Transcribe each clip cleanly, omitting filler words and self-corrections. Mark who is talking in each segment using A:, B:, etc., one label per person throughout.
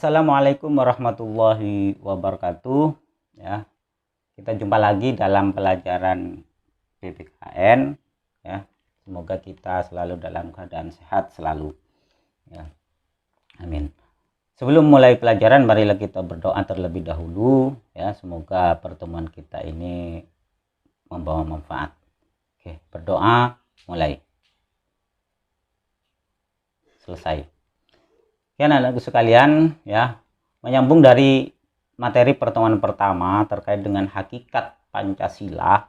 A: Assalamualaikum warahmatullahi wabarakatuh. Ya, kita jumpa lagi dalam pelajaran PPKN. Ya, semoga kita selalu dalam keadaan sehat selalu. Ya, amin. Sebelum mulai pelajaran, marilah kita berdoa terlebih dahulu. Ya, semoga pertemuan kita ini membawa manfaat. Oke, berdoa mulai. Selesai. Ya, anak-anakku sekalian, ya, menyambung dari materi pertemuan pertama terkait dengan hakikat Pancasila,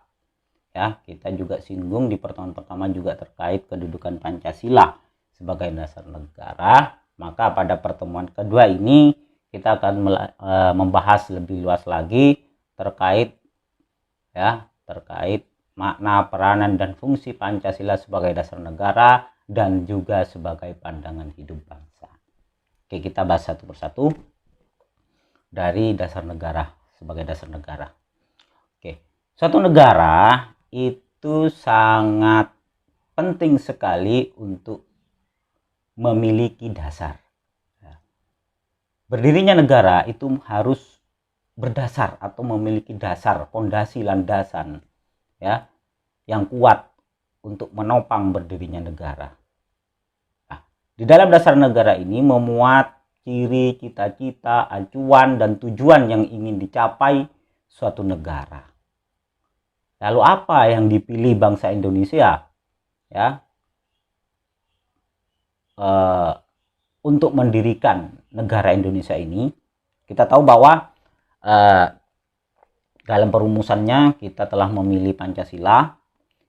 A: ya, kita juga singgung di pertemuan pertama juga terkait kedudukan Pancasila sebagai dasar negara. Maka pada pertemuan kedua ini kita akan membahas lebih luas lagi terkait makna, peranan dan fungsi Pancasila sebagai dasar negara dan juga sebagai pandangan hidup bangsa. Oke, kita bahas satu persatu dari dasar negara sebagai dasar negara. Oke, suatu negara itu sangat penting sekali untuk memiliki dasar. Berdirinya negara itu harus berdasar atau memiliki dasar, fondasi landasan, ya, yang kuat untuk menopang berdirinya negara. Di dalam dasar negara ini memuat ciri, cita-cita, acuan, dan tujuan yang ingin dicapai suatu negara. Lalu apa yang dipilih bangsa Indonesia, ya, untuk mendirikan negara Indonesia ini? Kita tahu bahwa dalam perumusannya kita telah memilih Pancasila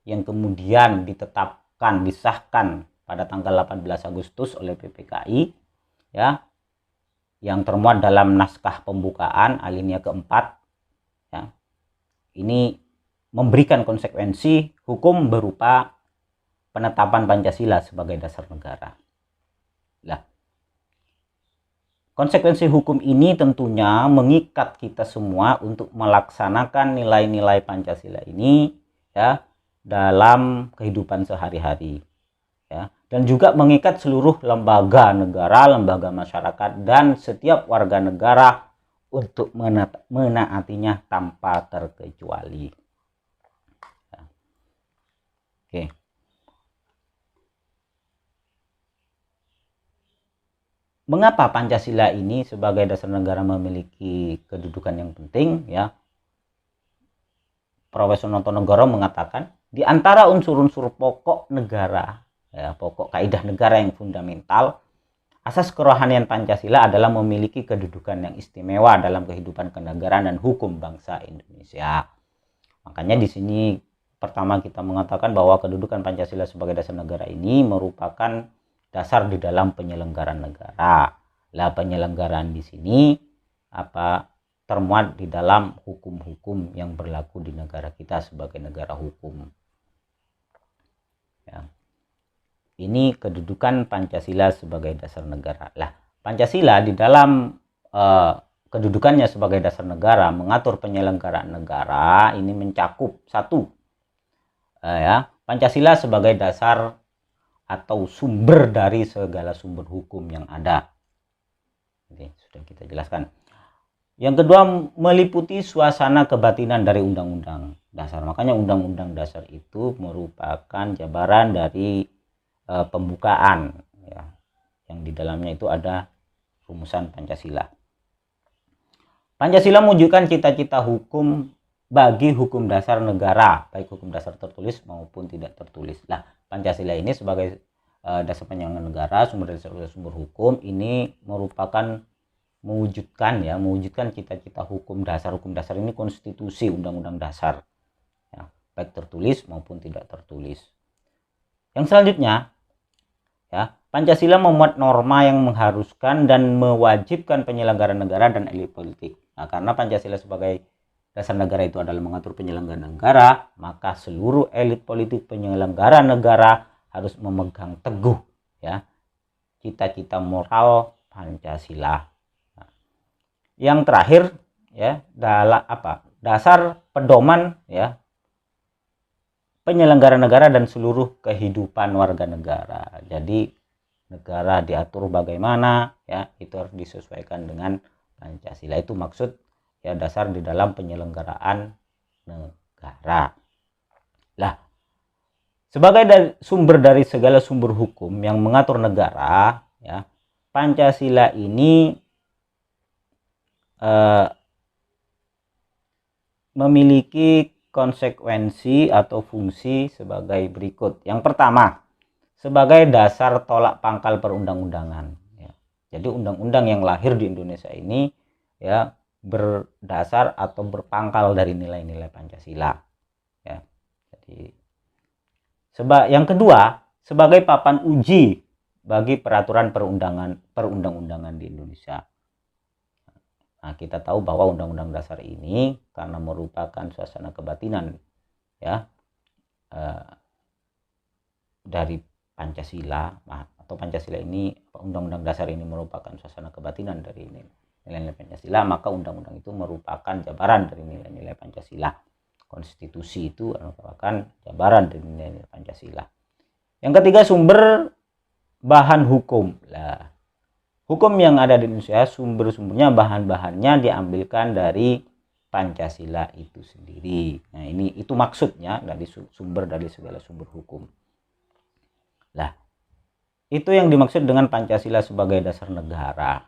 A: yang kemudian ditetapkan, disahkan pada tanggal 18 Agustus oleh PPKI, ya, yang termuat dalam naskah pembukaan alinea keempat, ya. Ini memberikan konsekuensi hukum berupa penetapan Pancasila sebagai dasar negara. Nah, konsekuensi hukum ini tentunya mengikat kita semua untuk melaksanakan nilai-nilai Pancasila ini, ya, dalam kehidupan sehari-hari. Ya, dan juga mengikat seluruh lembaga negara, lembaga masyarakat, dan setiap warga negara untuk menaatinya tanpa terkecuali. Ya. Oke. Mengapa Pancasila ini sebagai dasar negara memiliki kedudukan yang penting? Ya, Profesor Notonegoro mengatakan di antara unsur-unsur pokok negara, ya, pokok kaidah negara yang fundamental, asas kerohanian Pancasila adalah memiliki kedudukan yang istimewa dalam kehidupan kenegaraan dan hukum bangsa Indonesia. Makanya di sini pertama kita mengatakan bahwa kedudukan Pancasila sebagai dasar negara ini merupakan dasar di dalam penyelenggaraan negara. Lah, penyelenggaraan di sini termuat di dalam hukum-hukum yang berlaku di negara kita sebagai negara hukum. Ya. Ini kedudukan Pancasila sebagai dasar negara. Lah, Pancasila di dalam kedudukannya sebagai dasar negara mengatur penyelenggaraan negara ini mencakup satu, ya, Pancasila sebagai dasar atau sumber dari segala sumber hukum yang ada. Ini sudah kita jelaskan. Yang kedua, meliputi suasana kebatinan dari Undang-Undang Dasar. Makanya Undang-Undang Dasar itu merupakan jabaran dari pembukaan, ya, yang di dalamnya itu ada rumusan Pancasila. Pancasila mewujudkan cita-cita hukum bagi hukum dasar negara, baik hukum dasar tertulis maupun tidak tertulis. Nah, Pancasila ini sebagai dasar penyelenggaraan negara, sumber hukum ini merupakan mewujudkan cita-cita hukum dasar. Hukum dasar ini konstitusi, undang-undang dasar, ya, baik tertulis maupun tidak tertulis. Yang selanjutnya, ya, Pancasila memuat norma yang mengharuskan dan mewajibkan penyelenggaraan negara dan elit politik. Nah, karena Pancasila sebagai dasar negara itu adalah mengatur penyelenggaraan negara, maka seluruh elit politik penyelenggara negara harus memegang teguh, ya, cita-cita moral Pancasila. Nah, yang terakhir, ya, dasar pedoman, ya, penyelenggara negara dan seluruh kehidupan warga negara. Jadi negara diatur bagaimana, ya itu harus disesuaikan dengan Pancasila. Itu maksud ya dasar di dalam penyelenggaraan negara. Lah, sebagai sumber dari segala sumber hukum yang mengatur negara, ya Pancasila ini memiliki konsekuensi atau fungsi sebagai berikut. Yang pertama, sebagai dasar tolak pangkal perundang-undangan. Ya. Jadi undang-undang yang lahir di Indonesia ini ya berdasar atau berpangkal dari nilai-nilai Pancasila. Ya. Jadi yang kedua, sebagai papan uji bagi peraturan perundang-undangan di Indonesia. Nah, kita tahu bahwa Undang-Undang Dasar ini karena merupakan suasana kebatinan ya dari Pancasila, atau Pancasila ini, Undang-Undang Dasar ini merupakan suasana kebatinan dari nilai-nilai Pancasila, maka undang-undang itu merupakan jabaran dari nilai-nilai Pancasila. Konstitusi itu merupakan jabaran dari nilai-nilai Pancasila. Yang ketiga, sumber bahan hukum. Lah, hukum yang ada di Indonesia sumber-sumbernya, bahan-bahannya diambilkan dari Pancasila itu sendiri. Nah, itu maksudnya dari sumber dari segala sumber hukum. Lah, itu yang dimaksud dengan Pancasila sebagai dasar negara.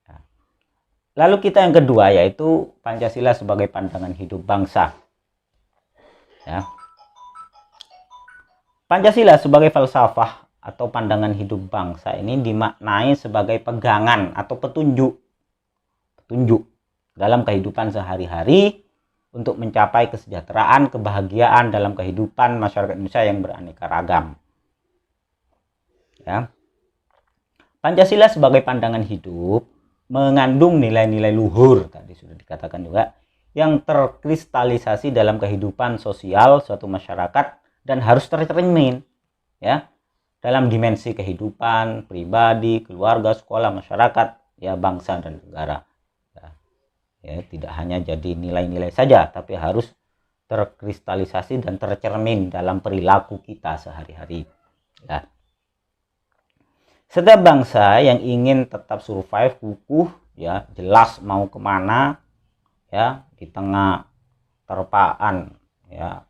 A: Nah, lalu kita yang kedua, yaitu Pancasila sebagai pandangan hidup bangsa. Ya. Pancasila sebagai falsafah atau pandangan hidup bangsa ini dimaknai sebagai pegangan atau petunjuk dalam kehidupan sehari-hari untuk mencapai kesejahteraan, kebahagiaan dalam kehidupan masyarakat Indonesia yang beraneka ragam. Ya. Pancasila sebagai pandangan hidup mengandung nilai-nilai luhur, tadi sudah dikatakan juga, yang terkristalisasi dalam kehidupan sosial suatu masyarakat dan harus tercermin ya dalam dimensi kehidupan pribadi, keluarga, sekolah, masyarakat, ya bangsa dan negara. Ya, tidak hanya jadi nilai-nilai saja, tapi harus terkristalisasi dan tercermin dalam perilaku kita sehari-hari. Ya. Setiap bangsa yang ingin tetap survive, kukuh, ya jelas mau kemana, ya di tengah terpaan, ya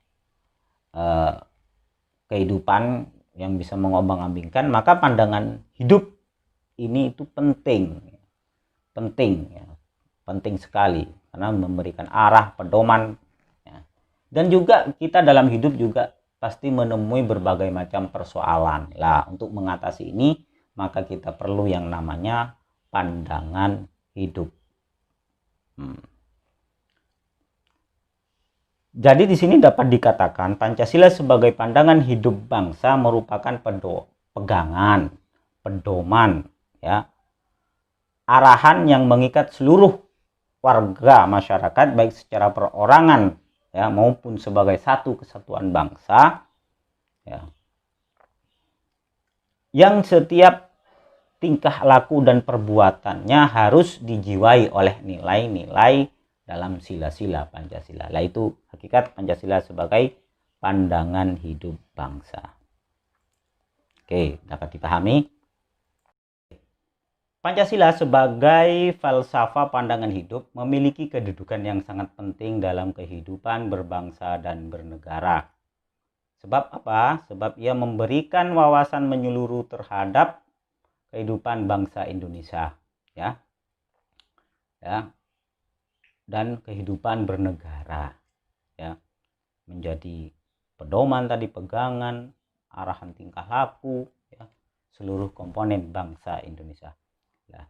A: kehidupan yang bisa mengombang-ambingkan, maka pandangan hidup ini itu penting ya, penting sekali karena memberikan arah, pedoman ya. Dan juga kita dalam hidup juga pasti menemui berbagai macam persoalan. Lah, untuk mengatasi ini maka kita perlu yang namanya pandangan hidup. Jadi di sini dapat dikatakan Pancasila sebagai pandangan hidup bangsa merupakan pegangan, pedoman, ya, arahan yang mengikat seluruh warga masyarakat baik secara perorangan ya maupun sebagai satu kesatuan bangsa, ya, yang setiap tingkah laku dan perbuatannya harus dijiwai oleh nilai-nilai dalam sila-sila Pancasila. Lah itu hakikat Pancasila sebagai pandangan hidup bangsa. Oke, dapat dipahami? Pancasila sebagai falsafah pandangan hidup memiliki kedudukan yang sangat penting dalam kehidupan berbangsa dan bernegara. Sebab apa? Sebab ia memberikan wawasan menyeluruh terhadap kehidupan bangsa Indonesia, ya. Ya. Dan kehidupan bernegara, ya. Menjadi pedoman tadi, pegangan, arahan tingkah laku, ya, seluruh komponen bangsa Indonesia. Ya.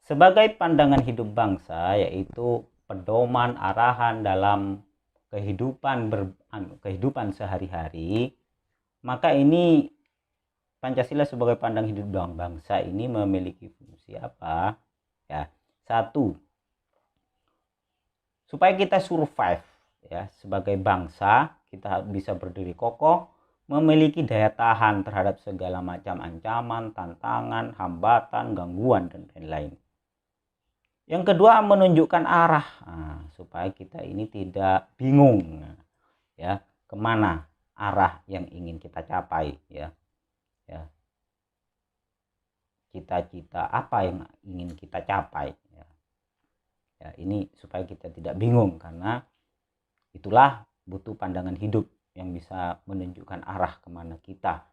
A: Sebagai pandangan hidup bangsa, yaitu pedoman arahan dalam kehidupan sehari-hari, maka ini Pancasila sebagai pandangan hidup bangsa ini memiliki fungsi apa? Ya, satu, supaya kita survive ya sebagai bangsa, kita bisa berdiri kokoh, memiliki daya tahan terhadap segala macam ancaman, tantangan, hambatan, gangguan dan lain-lain. Yang kedua, menunjukkan arah, supaya kita ini tidak bingung ya kemana arah yang ingin kita capai, ya. ya, cita-cita apa yang ingin kita capai, ya. Ya, ini supaya kita tidak bingung, karena itulah butuh pandangan hidup yang bisa menunjukkan arah kemana kita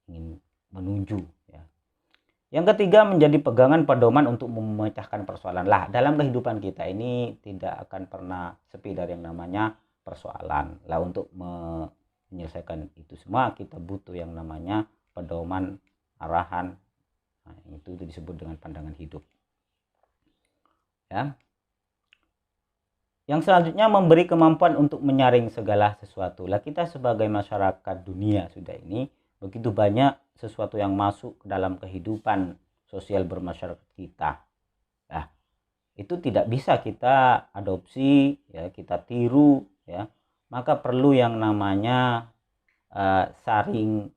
A: ingin menuju, ya. Yang ketiga, menjadi pegangan pedoman untuk memecahkan persoalan. Lah, dalam kehidupan kita ini tidak akan pernah sepi dari yang namanya persoalan. Lah, untuk menyelesaikan itu semua kita butuh yang namanya pedoman, arahan. Nah, itu disebut dengan pandangan hidup, ya. Yang selanjutnya, memberi kemampuan untuk menyaring segala sesuatu. Lah, kita sebagai masyarakat dunia sudah ini, begitu banyak sesuatu yang masuk ke dalam kehidupan sosial bermasyarakat kita. Nah, itu tidak bisa kita adopsi, ya, kita tiru, ya. Maka perlu yang namanya saring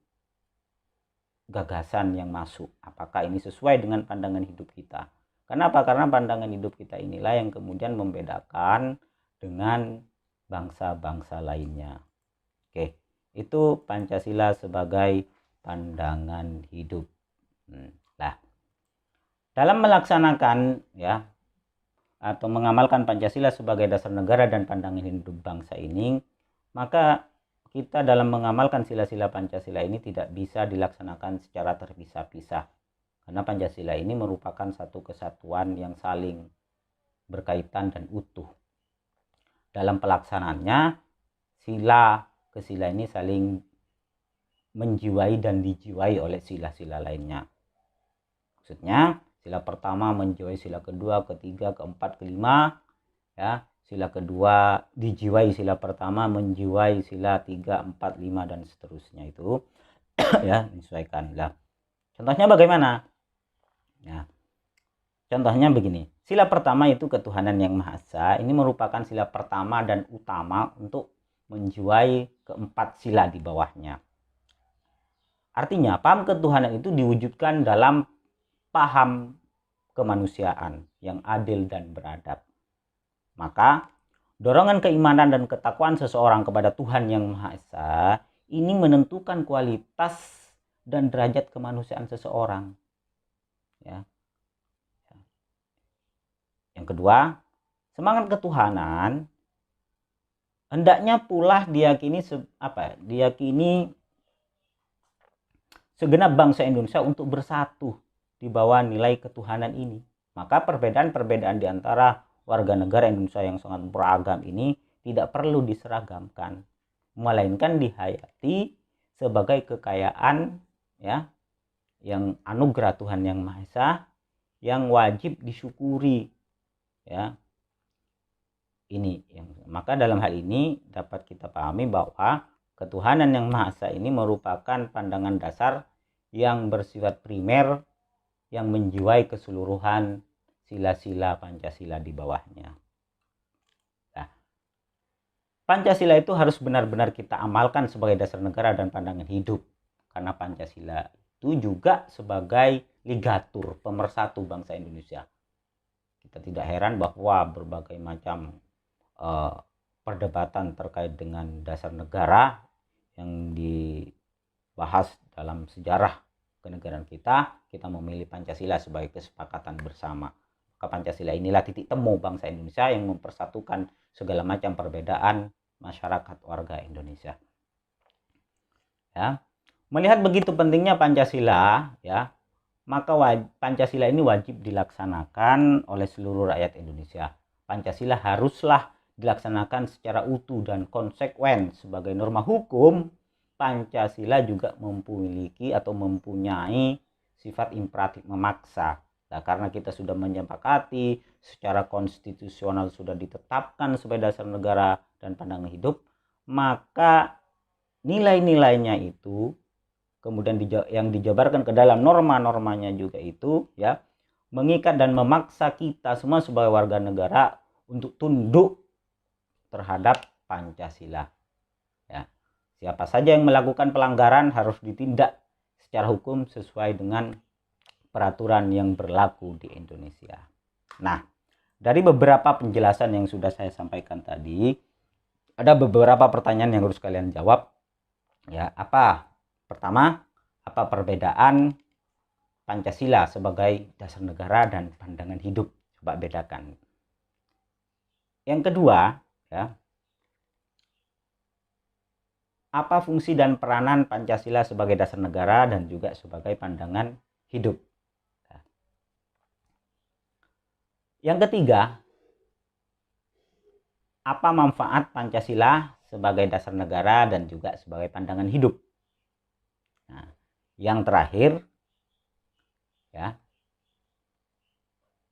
A: gagasan yang masuk. Apakah ini sesuai dengan pandangan hidup kita? Kenapa? Karena pandangan hidup kita inilah yang kemudian membedakan dengan bangsa-bangsa lainnya. Oke, itu Pancasila sebagai pandangan hidup. Nah, dalam melaksanakan, ya, atau mengamalkan Pancasila sebagai dasar negara dan pandangan hidup bangsa ini, maka kita dalam mengamalkan sila-sila Pancasila ini tidak bisa dilaksanakan secara terpisah-pisah, karena Pancasila ini merupakan satu kesatuan yang saling berkaitan dan utuh. Dalam pelaksanaannya, sila ke sila ini saling menjiwai dan dijiwai oleh sila-sila lainnya. Maksudnya, sila pertama menjiwai sila kedua, ketiga, keempat, kelima, ya. Sila kedua dijiwai sila pertama, menjiwai sila 3, 4, 5 dan seterusnya itu ya, menyesuaikan. Lah, contohnya bagaimana? Ya. Contohnya begini. Sila pertama itu ketuhanan yang Maha Esa. Ini merupakan sila pertama dan utama untuk menjiwai keempat sila di bawahnya. Artinya, paham ketuhanan itu diwujudkan dalam paham kemanusiaan yang adil dan beradab. Maka, dorongan keimanan dan ketakwaan seseorang kepada Tuhan yang Maha Esa ini menentukan kualitas dan derajat kemanusiaan seseorang. Ya. Yang kedua, semangat ketuhanan hendaknya pula diyakini segenap bangsa Indonesia untuk bersatu di bawah nilai ketuhanan ini. Maka perbedaan-perbedaan di antara warga negara Indonesia yang sangat beragam ini tidak perlu diseragamkan, melainkan dihayati sebagai kekayaan, ya, yang anugerah Tuhan yang Maha Esa yang wajib disyukuri, ya. Maka dalam hal ini dapat kita pahami bahwa ketuhanan yang Maha Esa ini merupakan pandangan dasar yang bersifat primer yang menjiwai keseluruhan sila-sila Pancasila di bawahnya. Nah, Pancasila itu harus benar-benar kita amalkan sebagai dasar negara dan pandangan hidup, karena Pancasila itu juga sebagai ligatur pemersatu bangsa Indonesia. Kita tidak heran bahwa berbagai macam perdebatan terkait dengan dasar negara yang dibahas dalam sejarah kenegaraan kita memilih Pancasila sebagai kesepakatan bersama. Maka Pancasila inilah titik temu bangsa Indonesia yang mempersatukan segala macam perbedaan masyarakat warga Indonesia. Ya, melihat begitu pentingnya Pancasila, ya, maka Pancasila ini wajib dilaksanakan oleh seluruh rakyat Indonesia. Pancasila haruslah dilaksanakan secara utuh dan konsekuen sebagai norma hukum. Pancasila juga mempunyai sifat imperatif memaksa. Nah, karena kita sudah menyepakati secara konstitusional sudah ditetapkan sebagai dasar negara dan pandangan hidup, maka nilai-nilainya itu kemudian yang dijabarkan ke dalam norma-normanya juga itu, ya, mengikat dan memaksa kita semua sebagai warga negara untuk tunduk terhadap Pancasila. Ya, siapa saja yang melakukan pelanggaran harus ditindak secara hukum sesuai dengan peraturan yang berlaku di Indonesia. Nah, dari beberapa penjelasan yang sudah saya sampaikan tadi, ada beberapa pertanyaan yang harus kalian jawab. Ya, apa? Pertama, apa perbedaan Pancasila sebagai dasar negara dan pandangan hidup. Coba bedakan. Yang kedua, ya, apa fungsi dan peranan Pancasila sebagai dasar negara dan juga sebagai pandangan hidup. Yang ketiga, apa manfaat Pancasila sebagai dasar negara dan juga sebagai pandangan hidup. Nah, yang terakhir, ya,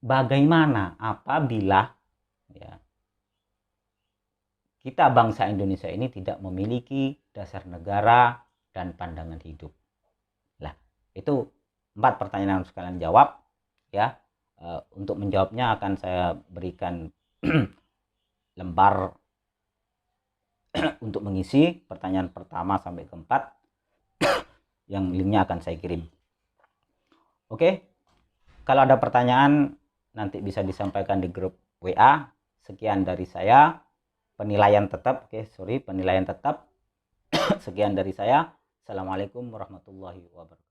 A: bagaimana apabila, ya, kita bangsa Indonesia ini tidak memiliki dasar negara dan pandangan hidup. Lah, itu 4 pertanyaan yang harus kalian jawab, ya. Untuk menjawabnya akan saya berikan lembar untuk mengisi pertanyaan pertama sampai keempat, yang linknya akan saya kirim. Oke, kalau ada pertanyaan nanti bisa disampaikan di grup WA. Sekian dari saya, penilaian tetap. Penilaian tetap. Sekian dari saya. Assalamualaikum warahmatullahi wabarakatuh.